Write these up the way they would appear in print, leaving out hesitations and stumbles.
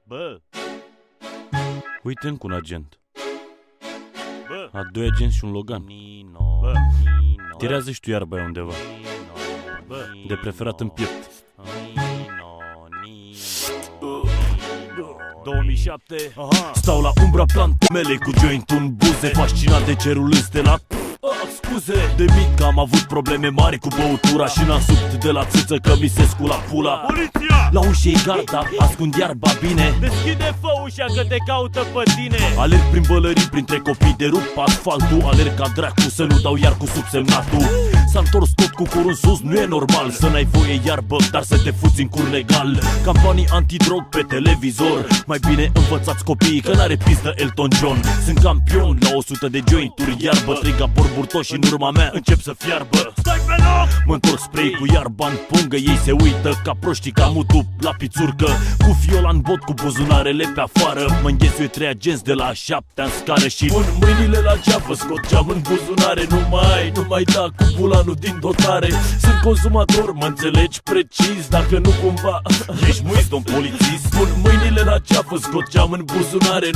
Bă, Uite încă un agent. bă, A doi agenți și un Logan. bă, Tirează și tu iarba aia undeva. bă, De preferat în piept. 2007. Aha. Stau la umbra plantei mele cu joint-ul în buze, fascinat de cerul înstelat. Scuze, de mic am avut probleme mari cu băutura și n-am subt de la țâță că mi se scula pula. Poliția! La ușă e garda, ascund iarba bine. Deschide, fă ușa că te caută pe tine. Alerg prin bălării, printre copii de rup asfaltul. Alerg ca dracu să nu dau iar cu subsemnatul. S-a întors tot cu curul în sus, nu e normal să n-ai voie iarbă, dar să te fuți în cur legal. Campanii antidrog pe televizor, mai bine învățați copiii că n-are pistă Elton John. Sunt campion la 100 de jointuri iarbă, 3 gabori burtoși în urma mea încep să fiarbă. Stai pe loc! Mă întorc spray cu iarba în pungă, ei se uită ca proștii ca mutu la pițurcă. Cu fiola în bot, cu buzunarele pe afară, mă înghesuie 3 agenți de la a 7-a în scară și pun mâinile la ceapă, scot geam în buzunare. Nu mai da cu bulanul din dotare. Sunt consumator, mă înțelegi precis, dacă nu cumva ești muis, domn polițist. Pun mâinile la ceapă, scot geam în buzunare.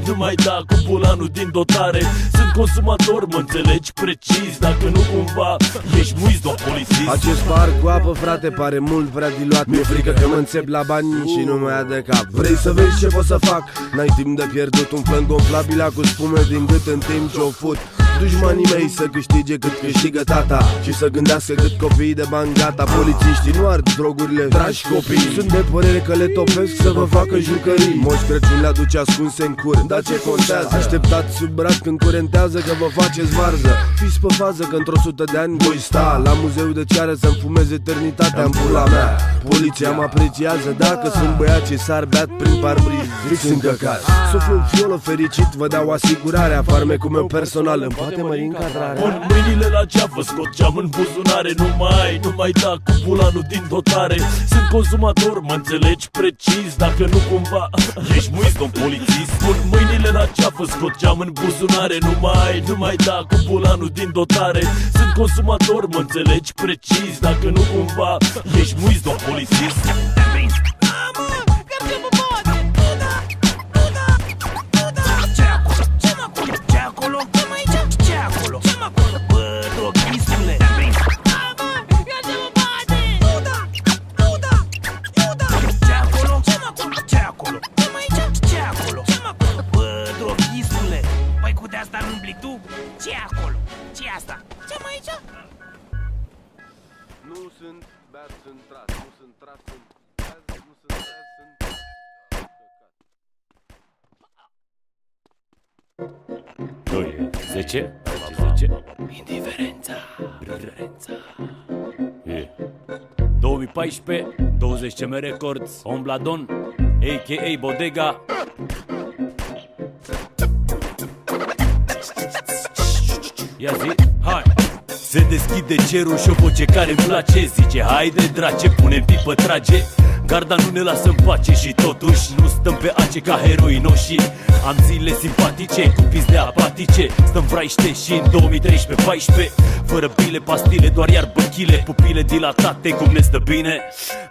Nu mai da cu bulanul din dotare. Sunt consumator, mă înțelegi precis, dacă nu cumva ești muis, domn polițist. Acest par cu apă, frate, pare mult prea diluat. Mi-e frică că mă înțep la bani și nu mai ia de cap. Vrei să vezi ce pot să fac? N-ai timp de pierdut. Un flan gonflabil cu spume din gât în timp ce o fut. Dușmanii mei să câștige cât câștigă tata și să gândească cât copiii de bani gata. Polițiștii nu ard drogurile, dragi copii. Sunt de părere că le topesc să vă facă jucării. Moș Crăciun le aduce ascunse în cur, dar ce contează? Așteptați sub braț când curentează că vă faceți varză. Fiți pe fază că într-o 100 de ani voi sta la muzeu de ceară să-mi fumez eternitatea în pula mea. Poliția mă apreciază dacă sunt băiați ce s-ar beat prin parbriz. Fix încăcați. Suflu în fiolă fericit, vă dau asigurarea. Farmecul meu personal îmi poate mări încadrarea. Pun mâinile la ceafă, scot geam în buzunare. Nu mai da cu bulanul din dotare. Sunt consumator, mă înțelegi precis, dacă nu cumva ești muis, domn polițist. Pun mâinile la ceafă, scot geam în buzunare. Nu mai da cu bulanul din dotare. Sunt consumator, mă înțelegi precis, dacă nu cumva ești muis, domn polițist. Ce-i acolo? Ce-i asta? Ce-am aici? Nu sunt beat, sunt tras. Nu sunt tras, sunt beat. Nu sunt beat, sunt 10? Indiferența. 2014, 20 CM Records, Ombladon, a.k.a. Bodega. Ia zi, hai! Se deschide cerul și o voce care-mi place zice: haide drace, pune-mi pipă, trage. Garda nu ne lasă în pace și totuși nu stăm pe ace ca heroii noștri. Am zile simpatice cu pizde apatice. Stăm vraiște și în 2013-14 fără bile, pastile, doar iarbă chile. Pupile dilatate, cum ne stă bine.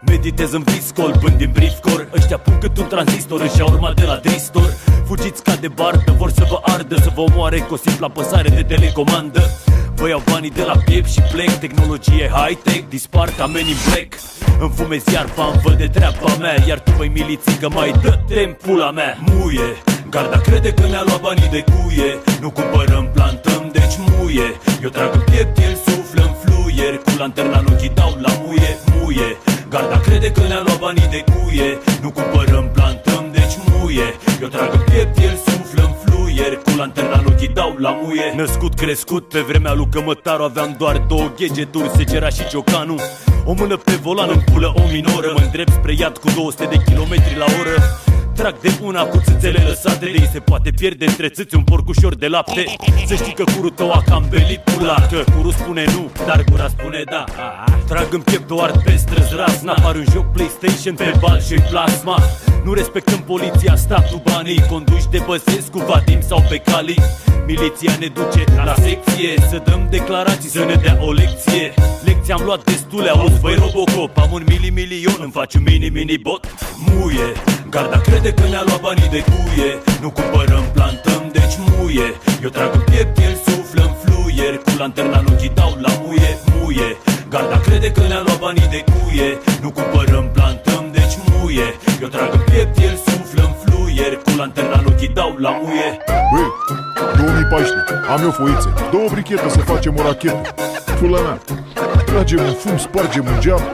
Meditez în vis, colbând din briefcore. Ăștia pun cât un tranzistor în șaurma de la Dristor. Fugiți ca de bardă, vor să vă ardă, să vă omoare cu o simplă apăsare de telecomandă. Vă iau banii de la piept și plec. Tehnologie high-tech, dispar ca Men in Black. Îmi fumez iarba, îmi văd de treaba mea. Iar tu, băi milițică, mai dă-te-n pula mea. Muie, garda crede că ne-a luat banii de cuie. Nu cumpărăm, plantăm, deci muie. Eu trag în piept, el suflă în fluier. Cu lanterna în ochii dau la muie. Garda crede că ne-a luat banii de cuie. Nu cumpărăm, plantăm, deci muie. Eu trag în piept, el suflă în fluier. Cu lanterna în ochii dau la muie. Născut, crescut, pe vremea lui Cămătaru aveam doar 2 gadgeturi, Secera și Ciocanu. O mână pe volan, în pulă o minoră. Mă îndrept spre iad cu 200 de kilometri la oră. Trag de una cu țâțele lăsate. De ei se poate pierde între țâți un porcușor de lapte. Să știi că curul tău a cam belit pula. Că curul spune nu, dar gura spune da. Trag în piept o art pe străzi ras. N-apar un joc PlayStation pe bal și plasma. Nu respectăm poliția, statul, banii. Conduși de Băsescu, Vadim sau pe Cali. Miliția ne duce la secție. Să dăm declarații, să ne dea o lecție. Lecții am luat destule, auzi băi Robocop. Am un milion, îmi faci un mini-bot. Muie, Garda crede că ne-a luat banii de cuie. Nu cumpărăm, plantăm, deci muie. Eu trag în piept, el suflă în fluier. Cu lanterna în ochii dau la muie, muie. Garda crede că ne-a luat banii de cuie. Nu cumpărăm, plantăm, deci muie. Eu trag în piept, el suflă în fluier. Cu lanterna în ochii dau la muie. Băi, 2014, am eu foițe, 2 brichete să facem o rachetă. Pula mea, tragem un fum, spargem un geam.